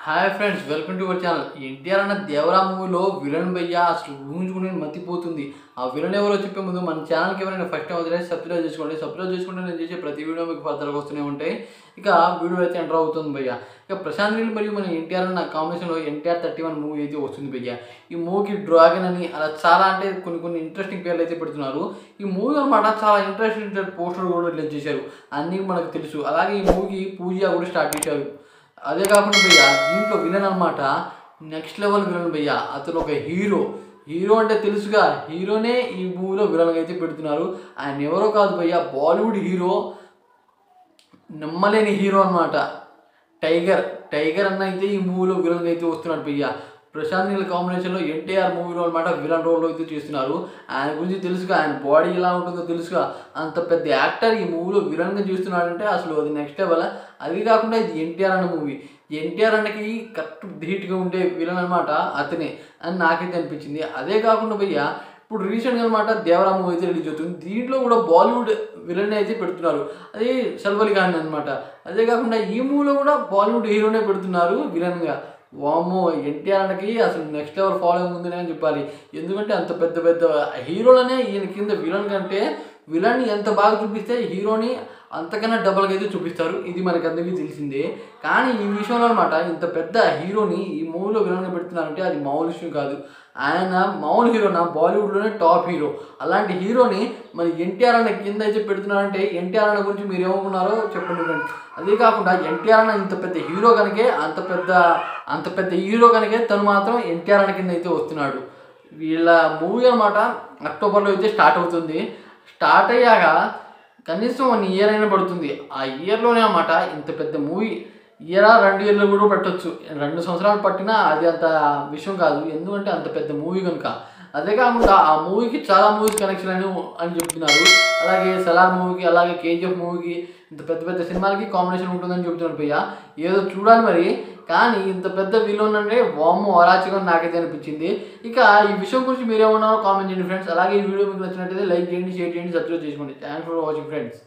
Hi friends, welcome to our channel. NTR అన్న దేవరా మూవీలో villain భయ్య అసలు ఊహించుకుని మతిపోతుంది. ఆ విలన్ ఎవరో చెప్పే ముందు మన ఛానల్కి ఎవరైనా ఫస్ట్ టైం వదిలేసి సబ్స్క్రైబ్ చేసుకోండి. సబ్స్క్రైబ్ చేసుకుంటే నేను చేసే ప్రతి వీడియో మీకు ఫర్దర్గా వస్తూనే ఉంటాయి. ఇక వీడియో అయితే ఎంటర్ అవుతుంది భయ్య. ఇక ప్రశాంత్ నీల్ మరియు మన ఎన్టీఆర్ అన్న కాంబినేషన్లో ఎన్టీఆర్ 31 మూవీ అయితే వస్తుంది భయ్య. ఈ మూవీకి డ్రాగన్ అని అలా చాలా అంటే కొన్ని ఇంట్రెస్టింగ్ పేర్లు అయితే పెడుతున్నారు. ఈ మూవీ అనమాట చాలా ఇంట్రెస్టింగ్ పోస్టర్ కూడా రిలీజ్ చేశారు, అన్నీ మనకు తెలుసు. అలాగే ఈ మూవీకి పూజ కూడా స్టార్ట్ చేశారు. అదే కాకుండా భయ్య దీంట్లో విలన్ అనమాట నెక్స్ట్ లెవెల్ విలన్ భయ్య. అతను ఒక హీరో అంటే తెలుసుగా, హీరోనే ఈ మూవీలో విలన్గా అయితే పెడుతున్నారు. ఆయన ఎవరో కాదు భయ్య, బాలీవుడ్ హీరో, నమ్మలేని హీరో అనమాట. టైగర్ అన్న అయితే ఈ మూవీలో విలన్గా అయితే వస్తున్నాడు భయ్య. ప్రశాంత్ నీల్ కాంబినేషన్లో ఎన్టీఆర్ మూవీలో అనమాట విలన్ రోల్లో అయితే చేస్తున్నారు. ఆయన గురించి తెలుసుగా, ఆయన బాడీ ఎలా ఉంటుందో తెలుసుగా. అంత పెద్ద యాక్టర్ ఈ మూవీలో విలన్గా చేస్తున్నాడంటే అసలు అది నెక్స్ట్ లెవెల్. అది కాకుండా ఇది ఎన్టీఆర్ అన్న మూవీ. ఎన్టీఆర్ అన్నకి కరెక్ట్ ధీట్గా ఉండే విలన్ అనమాట అతనే అని నాకైతే అనిపించింది. అదే కాకుండా భయ్య ఇప్పుడు రీసెంట్గా అనమాట దేవరా మూవీ అయితే రిలీజ్ అవుతుంది. దీంట్లో కూడా బాలీవుడ్ విలన్ అయితే పెడుతున్నారు, అది సైఫ్ అలీ ఖాన్ అనమాట. అదే కాకుండా ఈ మూవీలో కూడా బాలీవుడ్ హీరోనే పెడుతున్నారు విలన్గా. వామ్మో, ఎన్టీఆర్ అన్నకి అసలు నెక్స్ట్ లెవెల్ ఫాలోయింగ్ ఉందని అని చెప్పాలి. ఎందుకంటే అంత పెద్ద హీరోలనే ఈయన కింద విలన్ కంటే విలన్ని ఎంత బాగా చూపిస్తే హీరోని అంతకన్నా డబల్గా అయితే చూపిస్తారు. ఇది మనకి అందరికీ తెలిసిందే. కానీ ఈ విషయంలో అనమాట ఇంత పెద్ద హీరోని ఈ మూవీలో విలన్గా పెడుతున్నారంటే అది మామూలు విషయం కాదు. ఆయన మామూలు హీరోనా, బాలీవుడ్లోనే టాప్ హీరో. అలాంటి హీరోని మరి ఎన్టీఆర్ అన్న కింద అయితే పెడుతున్నారంటే ఎన్టీఆర్ అన్న గురించి మీరు ఏమనుకున్నారో చెప్పండి ఫ్రెండ్స్. అదే కాకుండా ఎన్టీఆర్ అన్న ఇంత పెద్ద హీరో కనుకే అంత పెద్ద హీరో కనుకే తను మాత్రం ఎన్టీఆర్ అన్న కింద అయితే వస్తున్నాడు. వీళ్ళ మూవీ అనమాట అక్టోబర్లో అయితే స్టార్ట్ అవుతుంది. స్టార్ట్ అయ్యాక కనీసం 1 ఇయర్ అయినా పడుతుంది. ఆ ఇయర్లోనే అన్నమాట ఇంత పెద్ద మూవీ, 2 ఇయర్లు కూడా పెట్టవచ్చు. 2 సంవత్సరాలు పట్టినా అది అంత విషయం కాదు, ఎందుకంటే అంత పెద్ద మూవీ కనుక. అదే కాకుండా ఆ మూవీకి చాలా మూవీస్ కనెక్షన్ అని చెప్తున్నారు. అలాగే సలార్ మూవీకి, అలాగే కేజీఎఫ్ మూవీకి, ఇంత పెద్ద సినిమాలకి కాంబినేషన్ ఉంటుందని చెప్తున్నారు భయ్య. ఏదో చూడాలి మరి. కానీ ఇంత పెద్ద విలన్ అంటే వామ్మో అరాచకం నాకైతే అనిపించింది. ఇక ఈ విషయం గురించి మీరేమన్నారో కామెంట్ చేయండి ఫ్రెండ్స్. అలాగే ఈ వీడియో మీకు నచ్చినట్టయితే లైక్ చేయండి, షేర్ చేయండి, సబ్స్క్రైబ్ చేసుకోండి. Thanks for watching friends.